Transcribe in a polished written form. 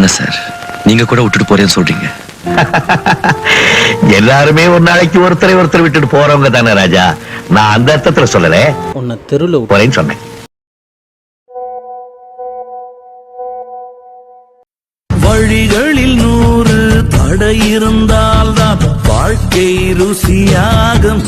என்ன சார், நீங்க கூட விட்டுட்டு போறேன்னு சொல்றீங்க? எல்லாருமே ஒரு நாளைக்கு ஒருத்தரை விட்டுட்டு போறவங்க தானே ராஜா. நான் அந்த அர்த்தத்துல சொல்லல, உன்னை தெருவில் போறேன்னு சொன்னேன். வழிகளில் 100 தடை இருந்தால்தான் வாழ்க்கை ருசியாகும்.